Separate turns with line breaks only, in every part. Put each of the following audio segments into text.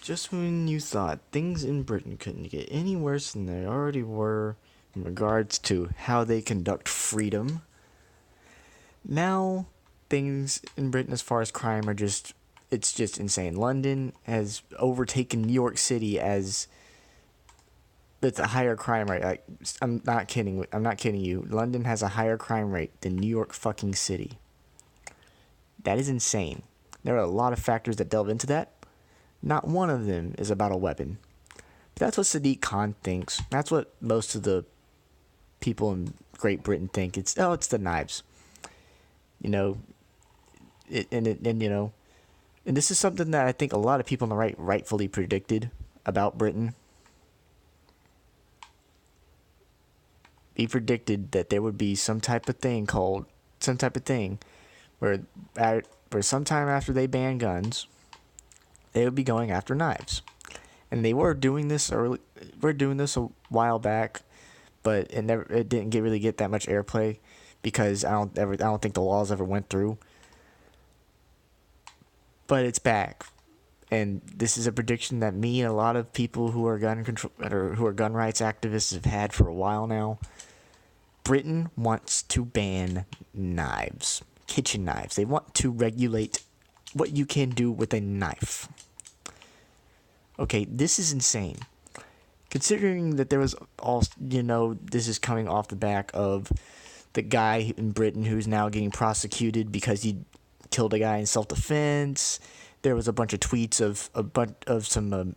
just when you thought things in Britain couldn't get any worse than they already were in regards to how they conduct freedom, now things in Britain as far as crime are it's just insane. London has overtaken New York City as it's a higher crime rate. Like, I'm not kidding. I'm not kidding you. London has a higher crime rate than New York fucking City. That is insane. There are a lot of factors that delve into that. Not one of them is about a weapon. But that's what Sadiq Khan thinks. That's what most of the people in Great Britain think. It's the knives. You know, and this is something that I think a lot of people on the right rightfully predicted about Britain. He predicted that there would be some type of thing where sometime after they ban guns, they would be going after knives, and they were doing this early. We're doing this a while back, but it didn't really get that much airplay because I don't think the laws ever went through. But it's back, and this is a prediction that me and a lot of people who are gun control or who are gun rights activists have had for a while now. Britain wants to ban knives, kitchen knives. They want to regulate what you can do with a knife. Okay, this is insane. Considering that there was this is coming off the back of the guy in Britain who's now getting prosecuted because he killed a guy in self-defense. There was a bunch of tweets of some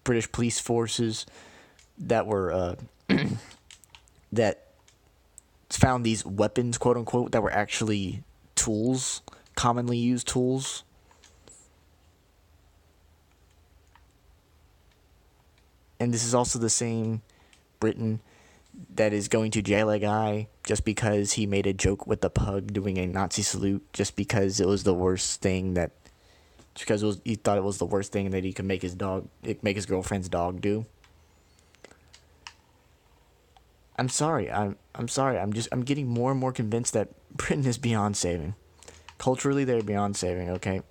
British police forces that were that found these weapons, quote unquote, that were actually tools, commonly used tools. And this is also the same Britain that is going to jail a guy just because he made a joke with the pug doing a Nazi salute, just because it was the worst thing he thought it was the worst thing that he could make his girlfriend's dog do. I'm sorry. I'm sorry. I'm getting more and more convinced that Britain is beyond saving. Culturally, they're beyond saving. Okay.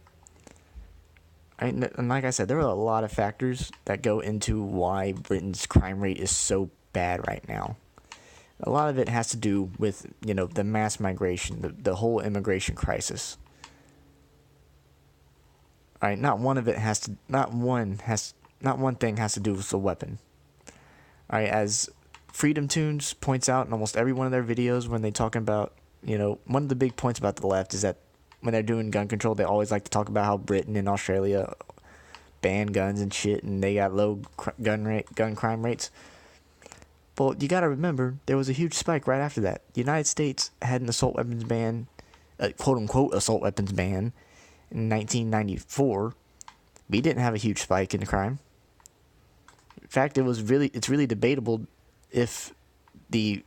And like I said, there are a lot of factors that go into why Britain's crime rate is so bad right now. A lot of it has to do with, the mass migration, the whole immigration crisis. All right, not one thing has to do with the weapon. All right, as Freedom Tunes points out in almost every one of their videos when they talking about, one of the big points about the left is that when they're doing gun control, they always like to talk about how Britain and Australia ban guns and shit, and they got low gun crime rates. Well, you gotta remember, there was a huge spike right after that. The United States had an assault weapons ban, quote unquote assault weapons ban, in 1994. We didn't have a huge spike in the crime. In fact, it's really debatable if the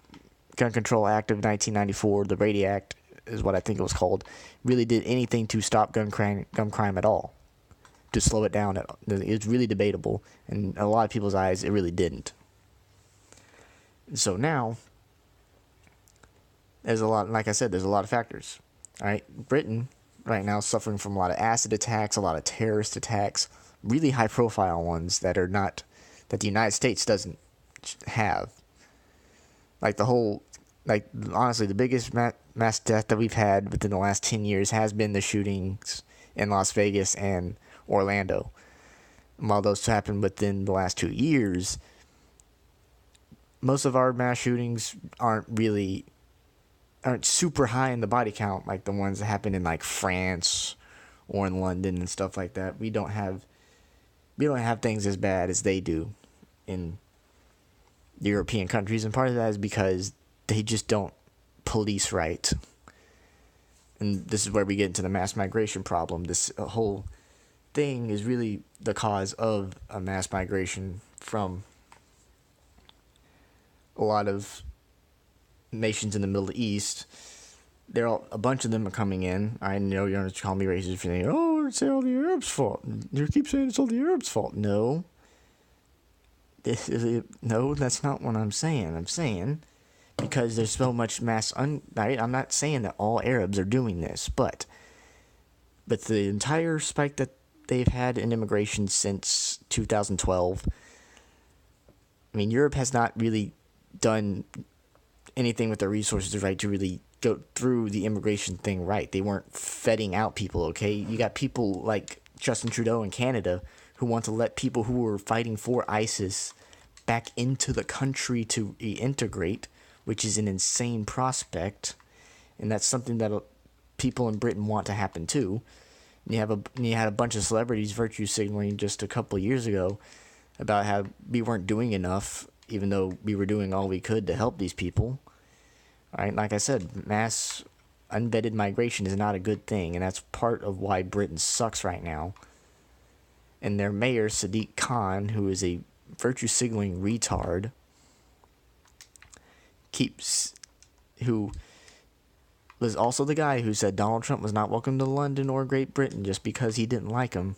Gun Control Act of 1994, the Brady Act is what I think it was called, really did anything to stop gun crime at all, to slow it down. It's really debatable, and in a lot of people's eyes, it really didn't. And so now, like I said, there's a lot of factors. All right, Britain right now is suffering from a lot of acid attacks, a lot of terrorist attacks, really high-profile ones that the United States doesn't have. Honestly, the biggest mass death that we've had within the last 10 years has been the shootings in Las Vegas and Orlando. And while those happened within the last 2 years, most of our mass shootings aren't super high in the body count like the ones that happen in like France or in London and stuff like that. We don't have things as bad as they do in European countries, and part of that is because they just don't police right. And this is where we get into the mass migration problem. This whole thing is really the cause of a mass migration from a lot of nations in the Middle East. A bunch of them are coming in. I know you're going to call me racist for saying, "Oh, it's all the Arabs' fault." You keep saying it's all the Arabs' fault. No. No, that's not what I'm saying. I'm saying because there's so much I'm not saying that all Arabs are doing this, but the entire spike that they've had in immigration since 2012. I mean, Europe has not really done anything with their resources, right, to really go through the immigration thing right. They weren't vetting out people, okay? You got people like Justin Trudeau in Canada who want to let people who were fighting for ISIS back into the country to reintegrate, which is an insane prospect, and that's something that people in Britain want to happen too. You had a bunch of celebrities virtue signaling just a couple of years ago about how we weren't doing enough, even though we were doing all we could to help these people. All right, like I said, mass unvetted migration is not a good thing, and that's part of why Britain sucks right now. And their mayor, Sadiq Khan, who is a virtue signaling retard, who was also the guy who said Donald Trump was not welcome to London or Great Britain just because he didn't like him.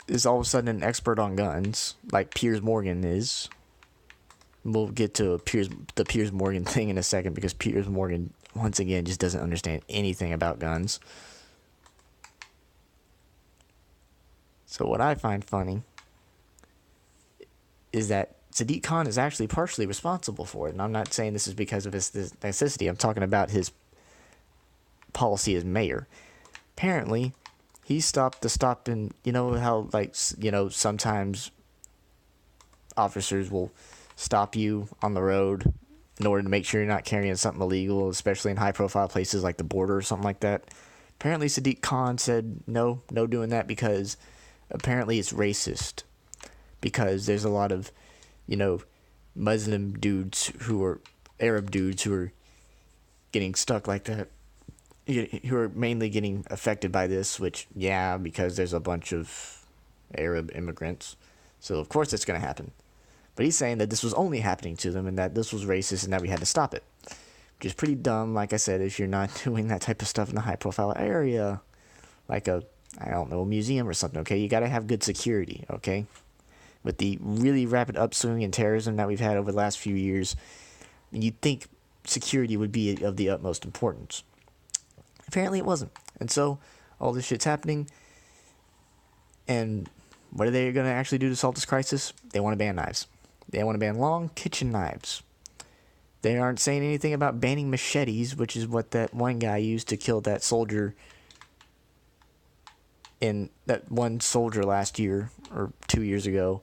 Is all of a sudden an expert on guns, like Piers Morgan is. We'll get to the Piers Morgan thing in a second, because Piers Morgan, once again, just doesn't understand anything about guns. So what I find funny is that Sadiq Khan is actually partially responsible for it. And I'm not saying this is because of his necessity. I'm talking about his policy as mayor. Apparently, he stopped the stopping. You know how, like, sometimes officers will stop you on the road in order to make sure you're not carrying something illegal, especially in high-profile places like the border or something like that. Apparently, Sadiq Khan said no doing that, because apparently it's racist. Because there's a lot of, Muslim dudes Arab dudes who are getting stuck like that, who are mainly getting affected by this, which, yeah, because there's a bunch of Arab immigrants. So, of course, it's going to happen. But he's saying that this was only happening to them and that this was racist and that we had to stop it. Which is pretty dumb, like I said, if you're not doing that type of stuff in a high-profile area. Like a museum or something, okay? You got to have good security, okay? With the really rapid upswing in terrorism that we've had over the last few years, you'd think security would be of the utmost importance. Apparently it wasn't. And so, all this shit's happening. And what are they going to actually do to solve this crisis? They want to ban knives. They want to ban long kitchen knives. They aren't saying anything about banning machetes, which is what that one guy used to kill that soldier. In that one soldier last year, or 2 years ago.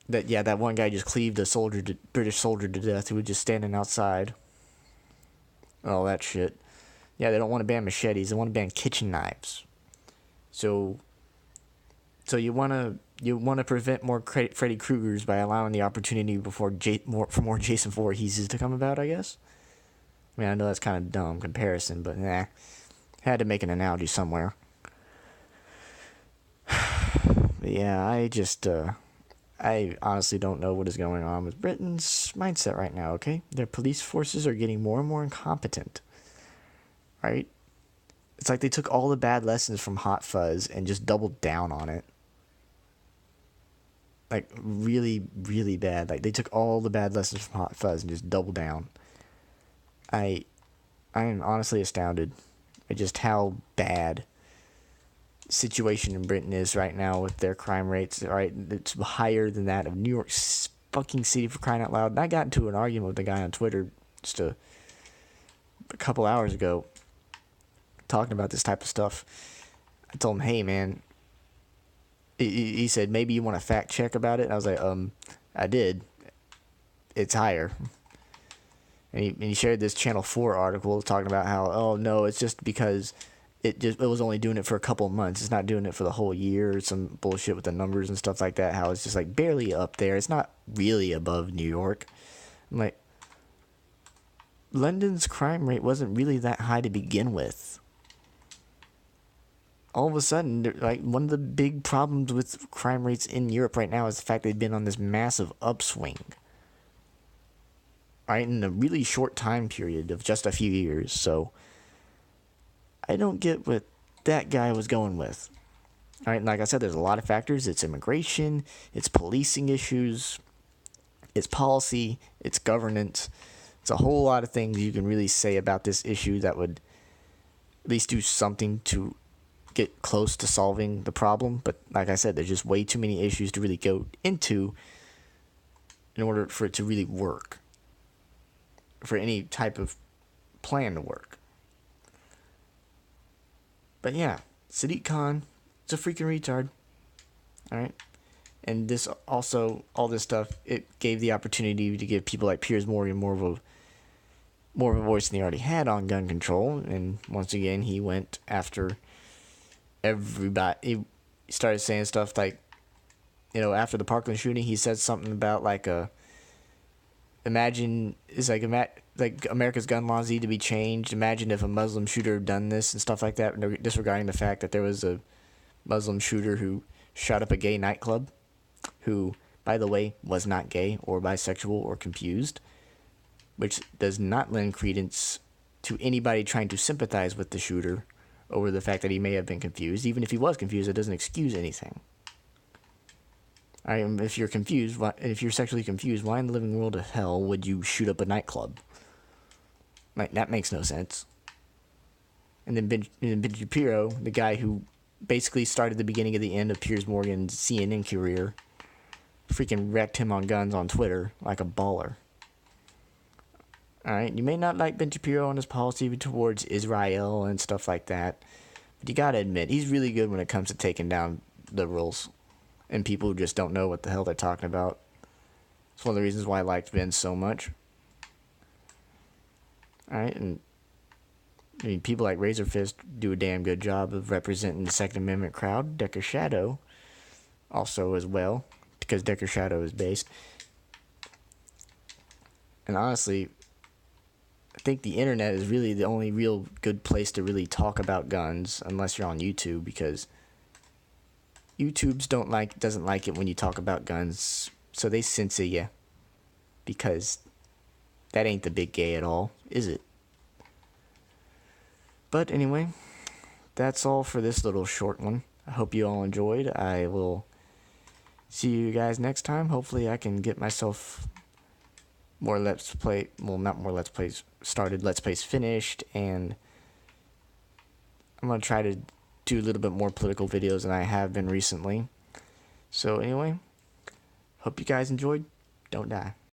That one guy just cleaved a British soldier to death who was just standing outside. All that shit. Yeah, they don't want to ban machetes. They want to ban kitchen knives. So you want to prevent more Freddy Kruegers by allowing the opportunity for more Jason Voorheeses to come about, I guess. I mean, I know that's kind of dumb comparison, but had to make an analogy somewhere. But yeah, I honestly don't know what is going on with Britain's mindset right now, okay? Their police forces are getting more and more incompetent, right? It's like they took all the bad lessons from Hot Fuzz and just doubled down on it. Like, really, really bad. Like, they took all the bad lessons from Hot Fuzz and just doubled down. I am honestly astounded at just how bad situation in Britain is right now with their crime rates. Right, it's higher than that of New York fucking City, for crying out loud. And I got into an argument with a guy on Twitter just a couple hours ago, talking about this type of stuff. I told him, hey man, he said maybe you want a fact check about it. And I was like, I did. It's higher. And he shared this Channel 4 article talking about how, oh no, it's just because it was only doing it for a couple of months. It's not doing it for the whole year, or some bullshit with the numbers and stuff like that. How it's just like barely up there. It's not really above New York. I'm like, London's crime rate wasn't really that high to begin with. All of a sudden, like, one of the big problems with crime rates in Europe right now is the fact they've been on this massive upswing. Right, in a really short time period of just a few years. So I don't get what that guy was going with. All right, like I said, there's a lot of factors. It's immigration, it's policing issues, it's policy, it's governance. It's a whole lot of things you can really say about this issue that would at least do something to get close to solving the problem. But like I said, there's just way too many issues to really go into in order for it to really work, for any type of plan to work. But yeah, Sadiq Khan is a freaking retard. Alright? And this also, all this stuff, it gave the opportunity to give people like Piers Morgan more of a voice than he already had on gun control. And once again, he went after everybody. He started saying stuff like, after the Parkland shooting, he said something about like imagine it's like America's gun laws need to be changed. Imagine if a Muslim shooter had done this and stuff like that, disregarding the fact that there was a Muslim shooter who shot up a gay nightclub, who, by the way, was not gay or bisexual or confused, which does not lend credence to anybody trying to sympathize with the shooter over the fact that he may have been confused. Even if he was confused, it doesn't excuse anything. If you're confused, if you're sexually confused, why in the living world of hell would you shoot up a nightclub? Like, that makes no sense. And then Ben Shapiro, the guy who basically started the beginning of the end of Piers Morgan's CNN career, freaking wrecked him on guns on Twitter like a baller. Alright, you may not like Ben Shapiro and his policy towards Israel and stuff like that, but you gotta admit, he's really good when it comes to taking down liberals and people who just don't know what the hell they're talking about. It's one of the reasons why I liked Ben so much. Alright, and people like Razorfist do a damn good job of representing the Second Amendment crowd. Decker Shadow also as well, because Decker Shadow is based. And honestly, I think the internet is really the only real good place to really talk about guns, unless you're on YouTube, because YouTube's doesn't like it when you talk about guns, so they censor you, because that ain't the big gay at all, is it? But anyway, that's all for this little short one. I hope you all enjoyed. I will see you guys next time. Hopefully I can get myself more Let's Play, well, not more Let's Plays started, Let's Plays finished, and I'm going to try to do a little bit more political videos than I have been recently. So anyway, hope you guys enjoyed. Don't die.